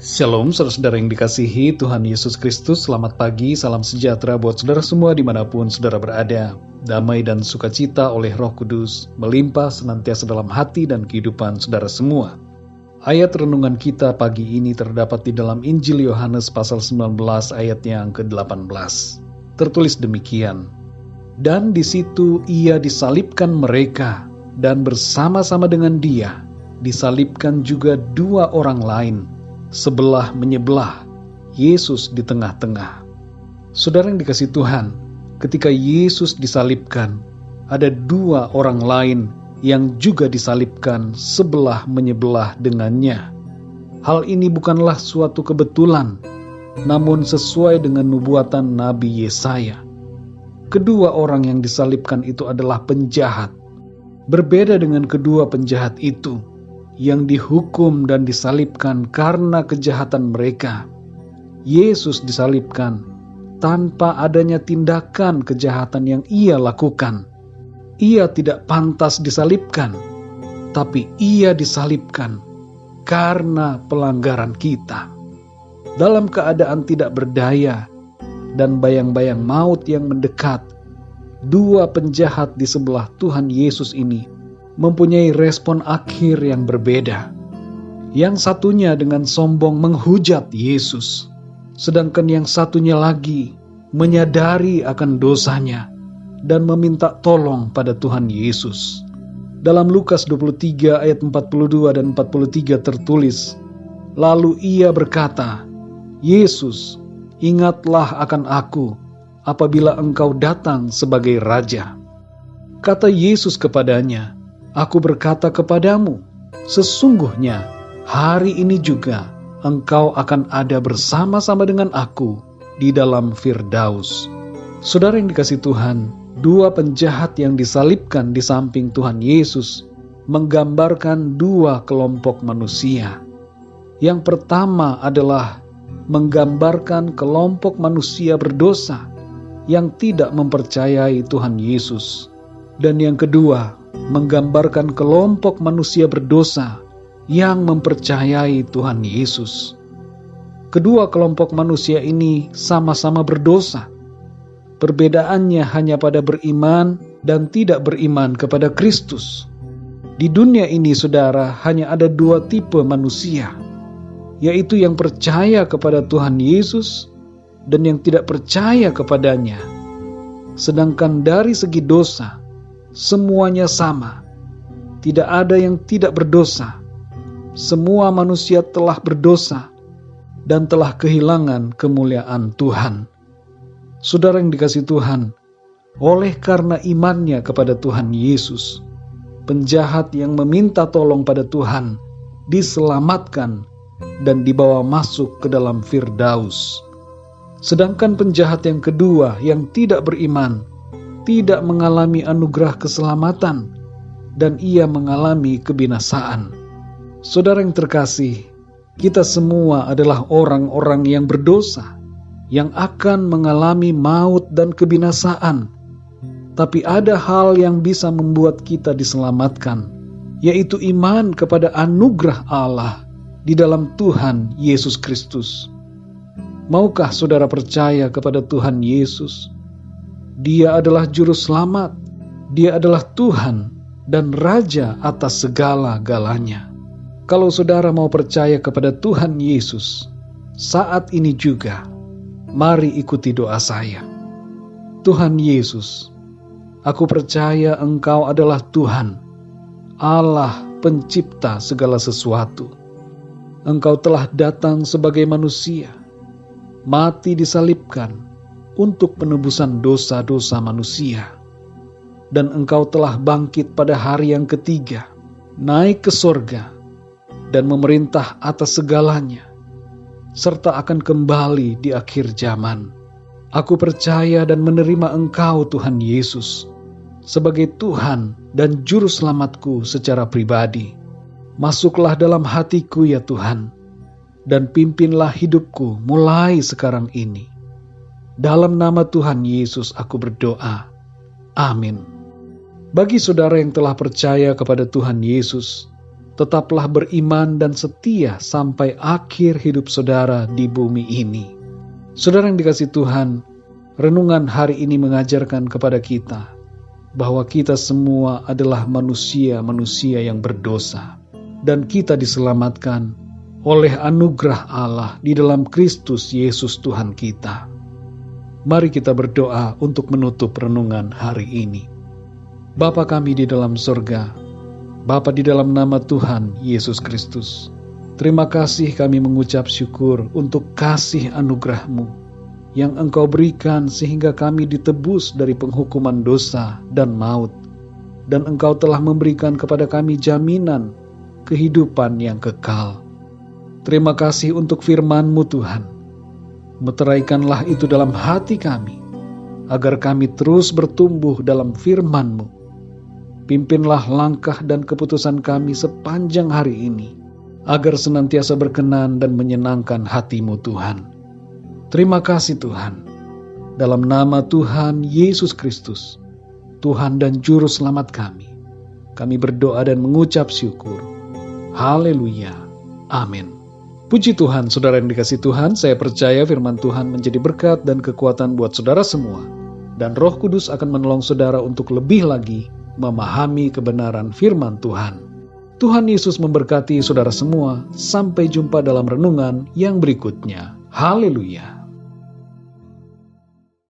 Shalom saudara-saudara yang dikasihi Tuhan Yesus Kristus. Selamat pagi, salam sejahtera buat saudara semua dimanapun saudara berada. Damai dan sukacita oleh Roh Kudus melimpah senantiasa dalam hati dan kehidupan saudara semua. Ayat renungan kita pagi ini terdapat di dalam Injil Yohanes pasal 19 ayat yang ke-18. Tertulis demikian, "Dan di situ ia disalibkan mereka, dan bersama-sama dengan dia disalibkan juga dua orang lain, sebelah menyebelah, Yesus di tengah-tengah." Saudara yang dikasihi Tuhan, ketika Yesus disalibkan, ada dua orang lain yang juga disalibkan sebelah menyebelah dengannya. Hal ini bukanlah suatu kebetulan, namun sesuai dengan nubuatan Nabi Yesaya. Kedua orang yang disalibkan itu adalah penjahat. Berbeda dengan kedua penjahat itu yang dihukum dan disalibkan karena kejahatan mereka. Yesus disalibkan tanpa adanya tindakan kejahatan yang ia lakukan. Ia tidak pantas disalibkan, tapi ia disalibkan karena pelanggaran kita. Dalam keadaan tidak berdaya dan bayang-bayang maut yang mendekat, dua penjahat di sebelah Tuhan Yesus ini mempunyai respon akhir yang berbeda. Yang satunya dengan sombong menghujat Yesus, sedangkan yang satunya lagi menyadari akan dosanya dan meminta tolong pada Tuhan Yesus. Dalam Lukas 23 ayat 42 dan 43 tertulis, "Lalu ia berkata, 'Yesus, ingatlah akan aku apabila engkau datang sebagai Raja.' Kata Yesus kepadanya, 'Aku berkata kepadamu, sesungguhnya hari ini juga engkau akan ada bersama-sama dengan aku di dalam Firdaus.'" Saudara yang dikasihi Tuhan, dua penjahat yang disalibkan di samping Tuhan Yesus menggambarkan dua kelompok manusia. Yang pertama adalah menggambarkan kelompok manusia berdosa yang tidak mempercayai Tuhan Yesus. Dan yang kedua, menggambarkan kelompok manusia berdosa yang mempercayai Tuhan Yesus. Kedua kelompok manusia ini sama-sama berdosa. Perbedaannya hanya pada beriman dan tidak beriman kepada Kristus. Di dunia ini, saudara, hanya ada dua tipe manusia, yaitu yang percaya kepada Tuhan Yesus dan yang tidak percaya kepadanya. Sedangkan dari segi dosa, semuanya sama. Tidak ada yang tidak berdosa. Semua manusia telah berdosa dan telah kehilangan kemuliaan Tuhan. Saudara yang dikasihi Tuhan, oleh karena imannya kepada Tuhan Yesus, penjahat yang meminta tolong pada Tuhan diselamatkan dan dibawa masuk ke dalam Firdaus. Sedangkan penjahat yang kedua yang tidak beriman tidak mengalami anugerah keselamatan dan ia mengalami kebinasaan. Saudara yang terkasih, kita semua adalah orang-orang yang berdosa yang akan mengalami maut dan kebinasaan. Tapi ada hal yang bisa membuat kita diselamatkan, yaitu iman kepada anugerah Allah di dalam Tuhan Yesus Kristus. Maukah saudara percaya kepada Tuhan Yesus? Dia adalah juru selamat, dia adalah Tuhan dan Raja atas segala-galanya. Kalau saudara mau percaya kepada Tuhan Yesus, saat ini juga, mari ikuti doa saya. Tuhan Yesus, aku percaya Engkau adalah Tuhan, Allah pencipta segala sesuatu. Engkau telah datang sebagai manusia, mati disalibkan untuk penebusan dosa-dosa manusia. Dan Engkau telah bangkit pada hari yang ketiga, naik ke sorga, dan memerintah atas segalanya, serta akan kembali di akhir zaman. Aku percaya dan menerima Engkau, Tuhan Yesus, sebagai Tuhan dan Juru Selamatku secara pribadi. Masuklah dalam hatiku ya Tuhan, dan pimpinlah hidupku mulai sekarang ini. Dalam nama Tuhan Yesus aku berdoa. Amin. Bagi saudara yang telah percaya kepada Tuhan Yesus, tetaplah beriman dan setia sampai akhir hidup saudara di bumi ini. Saudara yang dikasihi Tuhan, renungan hari ini mengajarkan kepada kita bahwa kita semua adalah manusia-manusia yang berdosa, dan kita diselamatkan oleh anugerah Allah di dalam Kristus Yesus Tuhan kita. Mari kita berdoa untuk menutup renungan hari ini. Bapa kami di dalam sorga, Bapa di dalam nama Tuhan Yesus Kristus, terima kasih kami mengucap syukur untuk kasih anugerah-Mu yang Engkau berikan sehingga kami ditebus dari penghukuman dosa dan maut. Dan Engkau telah memberikan kepada kami jaminan kehidupan yang kekal. Terima kasih untuk firman-Mu Tuhan. Meteraikanlah itu dalam hati kami, agar kami terus bertumbuh dalam firman-Mu. Pimpinlah langkah dan keputusan kami sepanjang hari ini, agar senantiasa berkenan dan menyenangkan hati-Mu Tuhan. Terima kasih Tuhan, dalam nama Tuhan Yesus Kristus, Tuhan dan Juru Selamat kami berdoa dan mengucap syukur. Haleluya, amin. Puji Tuhan, saudara yang dikasihi Tuhan, saya percaya firman Tuhan menjadi berkat dan kekuatan buat saudara semua, dan Roh Kudus akan menolong saudara untuk lebih lagi memahami kebenaran firman Tuhan. Tuhan Yesus memberkati saudara semua, sampai jumpa dalam renungan yang berikutnya. Haleluya.